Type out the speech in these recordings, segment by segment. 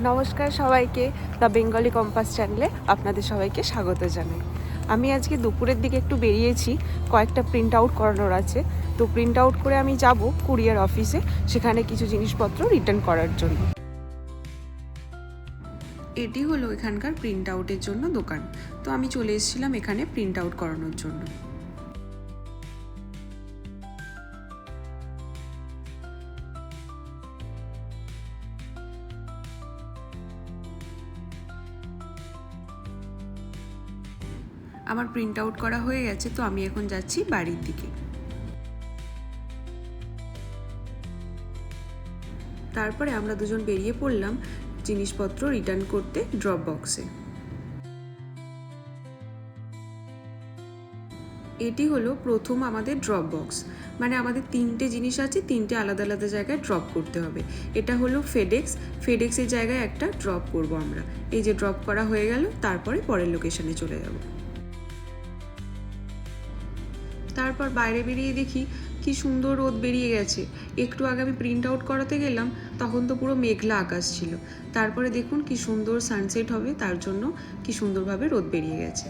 নমস্কার সবাইকে, the Bengali compass চ্যানেলে আপনাদের সবাইকে স্বাগত জানাই। আমি আজকে দুপুরের দিকে একটু বেরিয়েছি, কয়েকটা প্রিন্ট আউট করানোর আছে। তো প্রিন্ট আউট করে আমি যাব কুরিয়ার অফিসে, সেখানে কিছু জিনিসপত্র রিটার্ন করার জন্য। এটি হলো এখানকার প্রিন্ট আউটের জন্য দোকান। তো আমি চলে এসেছিলাম এখানে প্রিন্ট আউট করানোর জন্য। আমার প্রিন্ট আউট করা হয়ে গেছে, তো আমি এখন যাচ্ছি বাড়ির দিকে। তারপরে আমরা দুজন বেরিয়ে পড়লাম জিনিসপত্র রিটার্ন করতে ড্রপ বক্সে। এটি হলো প্রথম আমাদের ড্রপ বক্স, মানে আমাদের তিনটে জিনিস আছে, তিনটে আলাদা আলাদা জায়গায় ড্রপ করতে হবে। এটা হলো ফেডেক্সের জায়গায় একটা ড্রপ করব আমরা। এই যে ড্রপ করা হয়ে গেল, তারপরে পরের লোকেশনে চলে যাব। তারপর বাইরে বেরিয়ে দেখি কি সুন্দর রোদ বেরিয়ে গেছে। একটু আগে আমি প্রিন্ট আউট করাতে গেলাম, তখন তো পুরো মেঘলা আকাশ ছিল। তারপরে দেখুন কি সুন্দর সানসেট হবে, তার জন্য কি সুন্দরভাবে রোদ বেরিয়ে গেছে।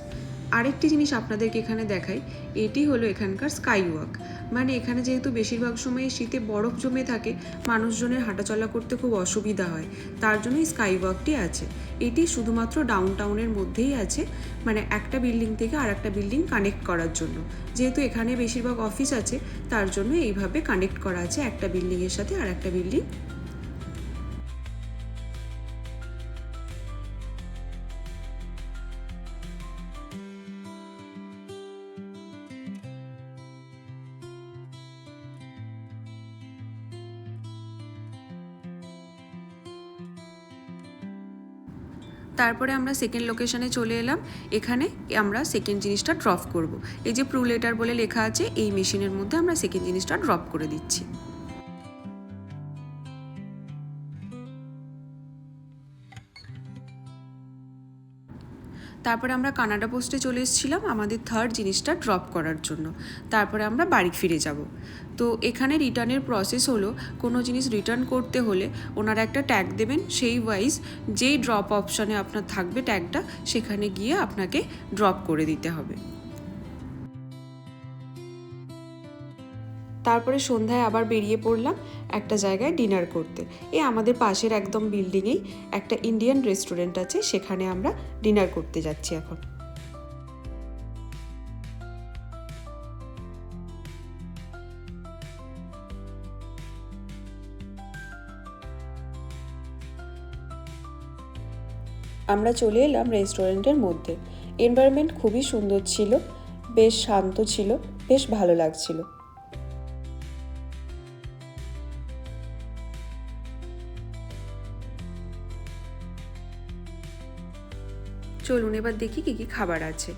আরেকটি জিনিস আপনাদেরকে এখানে দেখাই, এটি হলো এখানকার স্কাই ওয়াক। মানে এখানে যেহেতু বেশিরভাগ সময় শীতে বরফ জমে থাকে, মানুষজনের হাঁটাচলা করতে খুব অসুবিধা হয়, তার জন্য এই স্কাই ওয়াকটি আছে। এটি শুধুমাত্র ডাউন টাউনের মধ্যেই আছে, মানে একটা বিল্ডিং থেকে আর একটা বিল্ডিং কানেক্ট করার জন্য। যেহেতু এখানে বেশিরভাগ অফিস আছে, তার জন্য এইভাবে কানেক্ট করা আছে একটা বিল্ডিংয়ের সাথে আর একটা বিল্ডিং। তারপরে আমরা সেকেন্ড লোকেশনে চলে এলাম। এখানে আমরা সেকেন্ড জিনিসটা ড্রপ করব। এই যে প্রু লেটার বলে লেখা আছে, এই মেশিনের মধ্যে আমরা সেকেন্ড জিনিসটা ড্রপ করে দিচ্ছি। তারপরে আমরা কানাডা পোস্টে চলে এসেছিলাম আমাদের থার্ড জিনিসটা ড্রপ করার জন্য। তারপরে আমরা বাড়ি ফিরে যাব। তো এখানে রিটার্নের প্রসেস হলো, কোনো জিনিস রিটার্ন করতে হলে ওনারা একটা ট্যাগ দেবেন, সেই ওয়াইজ যেই ড্রপ অপশানে আপনার থাকবে ট্যাগটা, সেখানে গিয়ে আপনাকে ড্রপ করে দিতে হবে। তারপরে সন্ধ্যায় আবার বেরিয়ে পড়লাম একটা জায়গায় ডিনার করতে। আমাদের পাশের একদম বিল্ডিংয়েই একটা ইন্ডিয়ান রেস্টুরেন্ট আছে, সেখানে আমরা ডিনার করতে যাচ্ছি এখন। আমরা চলে এলাম রেস্টুরেন্টের মধ্যে। এনভায়রনমেন্ট খুবই সুন্দর ছিল, বেশ শান্ত ছিল, বেশ ভালো লাগছিল। চলুন এবার দেখি কী কী খাবার আছে।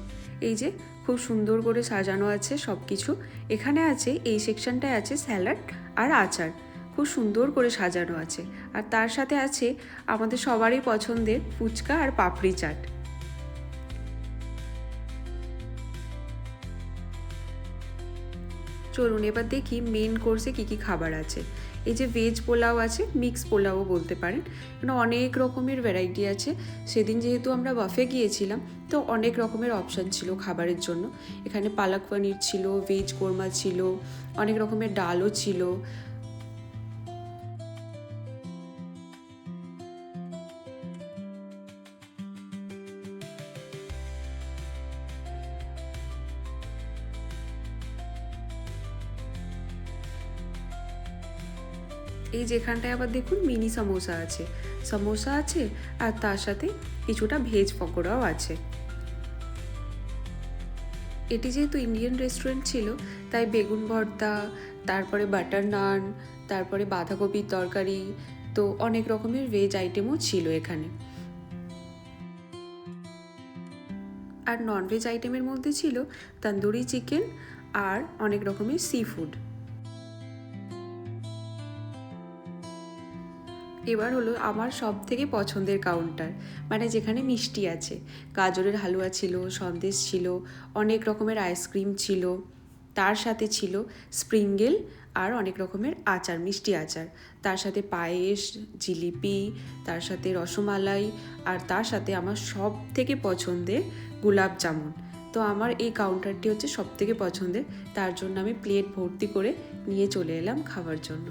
এই যে খুব সুন্দর করে সাজানো আছে সব কিছু। এখানে আছে, এই সেকশনটায় আছে স্যালাড আর আচার, খুব সুন্দর করে সাজানো আছে। আর তার সাথে আছে আমাদের সবারই পছন্দের ফুচকা আর পাপড়ি চাট। চলুন এবার দেখি মেন কোর্সে কী কী খাবার আছে। এই যে ভেজ পোলাও আছে, মিক্স পোলাও বলতে পারেন, এখানে অনেক রকমের ভ্যারাইটি আছে। সেদিন যেহেতু আমরা বাফে গিয়েছিলাম, তো অনেক রকমের অপশান ছিল খাবারের জন্য। এখানে পালক পনির ছিল, ভেজ কোরমা ছিল, অনেক রকমের ডালও ছিল। এই যেখানটায় আবার দেখুন মিনি সামোসা আছে, আর তার সাথে কিছুটা ভেজ পকোড়াও আছে। এটি যেহেতু ইন্ডিয়ান রেস্টুরেন্ট ছিল, তাই বেগুন ভর্তা, তারপরে বাটার নান, তারপরে বাঁধাকপির তরকারি, তো অনেক রকমের ভেজ আইটেমও ছিল এখানে। আর ননভেজ আইটেমের মধ্যে ছিল তন্দুরি চিকেন আর অনেক রকমের সি ফুড। এবার হলো আমার সব থেকে পছন্দের কাউন্টার, মানে যেখানে মিষ্টি আছে। গাজরের হালুয়া ছিল, সন্দেশ ছিল, অনেক রকমের আইসক্রিম ছিল, তার সাথে ছিল স্প্রিংগেল আর অনেক রকমের আচার, মিষ্টি আচার, তার সাথে পায়েস, জিলিপি, তার সাথে রসমালাই, আর তার সাথে আমার সব থেকে পছন্দের গোলাপ জামুন। তো আমার এই কাউন্টারটি হচ্ছে সব থেকে পছন্দের, তার জন্য আমি প্লেট ভর্তি করে নিয়ে চলে এলাম খাওয়ার জন্য।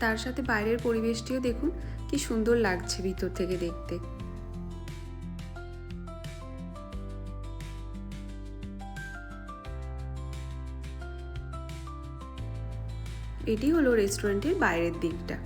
তার সাথে বাইরের পরিবেশটিও দেখুন কি সুন্দর লাগছে ভিতর থেকে দেখতে। এটি হলো রেস্টুরেন্টের বাইরের দিকটা।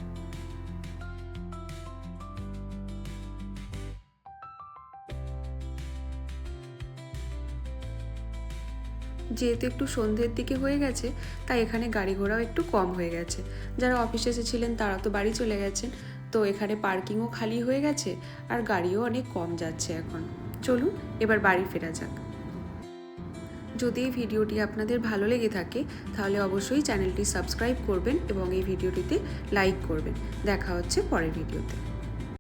যেহেতু একটু সন্ধ্যের দিকে হয়ে গেছে, তাই এখানে গাড়ি ঘোড়াও একটু কম হয়ে গেছে। যারা অফিসে এসেছিলেন তারা তো বাড়ি চলে গেছেন, তো এখানে পার্কিংও খালি হয়ে গেছে আর গাড়িও অনেক কম যাচ্ছে এখন। চলুন এবার বাড়ি ফেরা যাক। যদি এই ভিডিওটি আপনাদের ভালো লেগে থাকে তাহলে অবশ্যই চ্যানেলটি সাবস্ক্রাইব করবেন এবং এই ভিডিওটিতে লাইক করবেন। দেখা হচ্ছে পরের ভিডিওতে।